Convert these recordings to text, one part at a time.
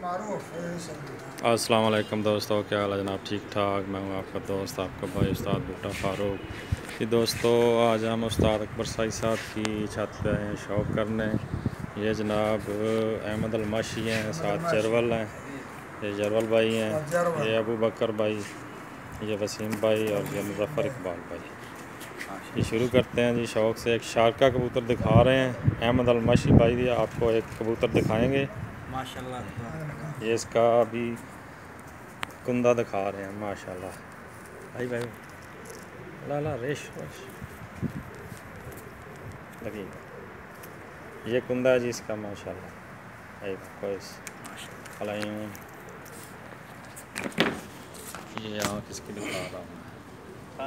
अस्सलाम वालेकुम दोस्तों, क्या हाल है जनाब? ठीक ठाक। मैं हूँ आपका दोस्त, आपका भाई उस्ताद बूटा फ़ारूक। कि दोस्तों आज हम उस्ताद अकबर साई साहब की छत पे आए हैं शौक करने। ये जनाब अहमद अलमाशी हैं, साथ जरवल हैं, ये जरवल भाई हैं, ये अबू बकर भाई, ये वसीम भाई और ये मुज़फ़्फ़र इकबाल भाई। ये शुरू करते हैं जी शौक से। एक शारका कबूतर दिखा रहे हैं अहमद अलमाशी भाई, आपको एक कबूतर दिखाएँगे माशाल्लाह। ये इसका अभी कुंदा दिखा रहे हैं माशाल्लाह। भाई भाई ला रेश लगी, ये कुंदा है जी इसका माशाल्लाह। भाई ये आँख इसकी दिखा रहा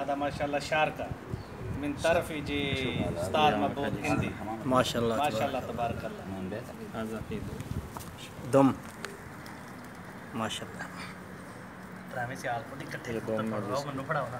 हूँ माशाल्लाह शारका मिन तरफ जी उस्ताद मबूद हिंदी माशाल्लाह माशाल्लाह तबारकल्लाह दम माशाल्लाह त्रामे से आलपटी इकट्ठे ये दोनों मनु पड़ाओ ना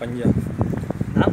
पंजा। नाम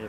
ये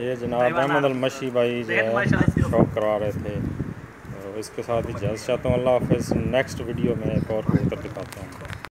ये जनाब अहमद अलमशी भाई जो है शौक करवा रहे थे, तो इसके साथ ही जल्द चाहता हूँ। अल्लाह हाफ़िज़। नेक्स्ट वीडियो में एक और कबूतर दिखाता हूँ।